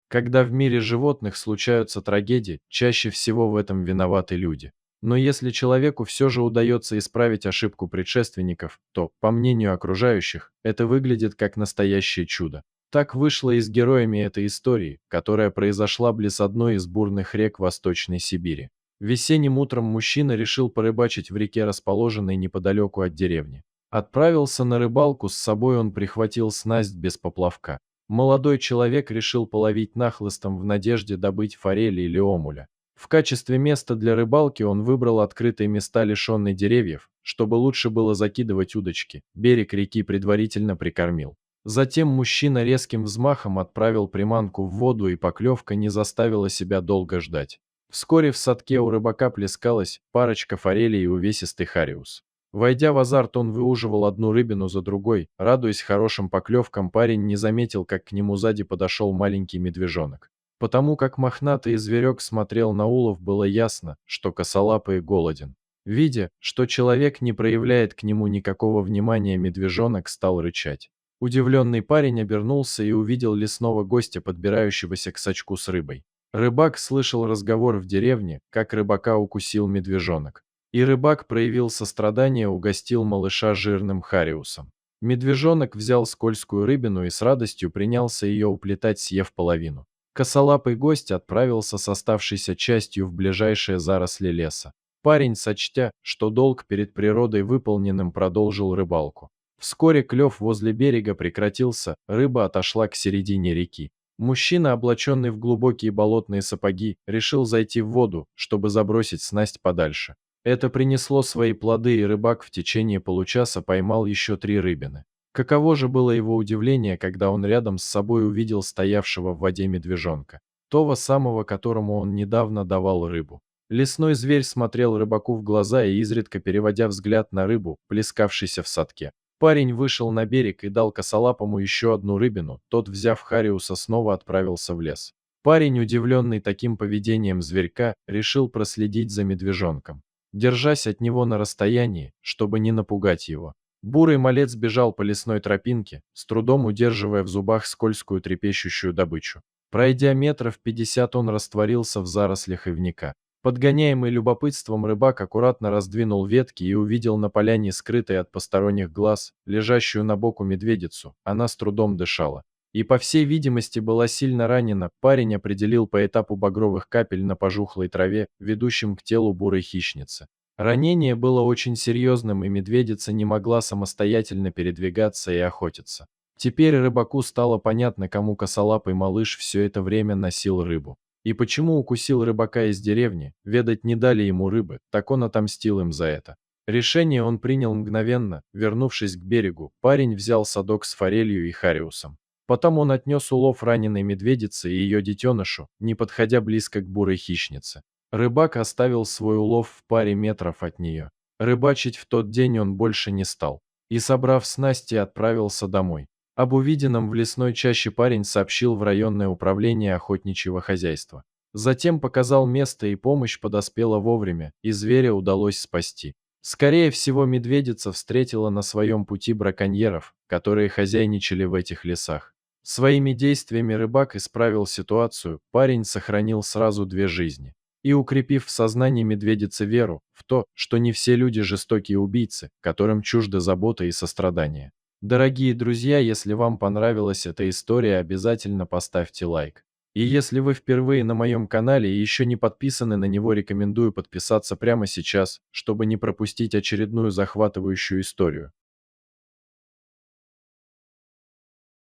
Когда в мире животных случаются трагедии, чаще всего в этом виноваты люди. Но если человеку все же удается исправить ошибку предшественников, то, по мнению окружающих, это выглядит как настоящее чудо. Так вышло и с героями этой истории, которая произошла близ одной из бурных рек Восточной Сибири. Весенним утром мужчина решил порыбачить в реке, расположенной неподалеку от деревни. Отправился на рыбалку, с собой он прихватил снасть без поплавка. Молодой человек решил половить нахлыстом в надежде добыть форели или омуля. В качестве места для рыбалки он выбрал открытые места, лишенные деревьев, чтобы лучше было закидывать удочки. Берег реки предварительно прикормил. Затем мужчина резким взмахом отправил приманку в воду, и поклевка не заставила себя долго ждать. Вскоре в садке у рыбака плескалась парочка форелей и увесистый хариус. Войдя в азарт, он выуживал одну рыбину за другой. Радуясь хорошим поклевкам, парень не заметил, как к нему сзади подошел маленький медвежонок. Потому как мохнатый зверек смотрел на улов, было ясно, что косолапый голоден. Видя, что человек не проявляет к нему никакого внимания, медвежонок стал рычать. Удивленный парень обернулся и увидел лесного гостя, подбирающегося к сачку с рыбой. Рыбак слышал разговор в деревне, как рыбака укусил медвежонок. И рыбак проявил сострадание, угостил малыша жирным хариусом. Медвежонок взял скользкую рыбину и с радостью принялся ее уплетать, съев половину. Косолапый гость отправился с оставшейся частью в ближайшие заросли леса. Парень, сочтя, что долг перед природой выполненным, продолжил рыбалку. Вскоре клев возле берега прекратился, рыба отошла к середине реки. Мужчина, облаченный в глубокие болотные сапоги, решил зайти в воду, чтобы забросить снасть подальше. Это принесло свои плоды, и рыбак в течение получаса поймал еще 3 рыбины. Каково же было его удивление, когда он рядом с собой увидел стоявшего в воде медвежонка, того самого, которому он недавно давал рыбу. Лесной зверь смотрел рыбаку в глаза и изредка переводя взгляд на рыбу, плескавшейся в садке. Парень вышел на берег и дал косолапому еще одну рыбину, тот, взяв хариуса, снова отправился в лес. Парень, удивленный таким поведением зверька, решил проследить за медвежонком, держась от него на расстоянии, чтобы не напугать его. Бурый малец бежал по лесной тропинке, с трудом удерживая в зубах скользкую трепещущую добычу. Пройдя метров 50, он растворился в зарослях ивника. Подгоняемый любопытством, рыбак аккуратно раздвинул ветки и увидел на поляне, скрытой от посторонних глаз, лежащую на боку медведицу. Она с трудом дышала и, по всей видимости, была сильно ранена. Парень определил по этапу багровых капель на пожухлой траве, ведущим к телу бурой хищницы. Ранение было очень серьезным, и медведица не могла самостоятельно передвигаться и охотиться. Теперь рыбаку стало понятно, кому косолапый малыш все это время носил рыбу. И почему укусил рыбака из деревни, ведать не дали ему рыбы, так он отомстил им за это. Решение он принял мгновенно. Вернувшись к берегу, парень взял садок с форелью и хариусом. Потом он отнес улов раненой медведице и ее детенышу, не подходя близко к бурой хищнице. Рыбак оставил свой улов в паре метров от нее. Рыбачить в тот день он больше не стал. И, собрав снасти, отправился домой. Об увиденном в лесной чаще парень сообщил в районное управление охотничьего хозяйства. Затем показал место, и помощь подоспела вовремя, и зверя удалось спасти. Скорее всего, медведица встретила на своем пути браконьеров, которые хозяйничали в этих лесах. Своими действиями рыбак исправил ситуацию, парень сохранил сразу 2 жизни. И, укрепив в сознании медведицы веру в то, что не все люди жестокие убийцы, которым чужды забота и сострадание. Дорогие друзья, если вам понравилась эта история, обязательно поставьте лайк. И если вы впервые на моем канале и еще не подписаны на него, рекомендую подписаться прямо сейчас, чтобы не пропустить очередную захватывающую историю.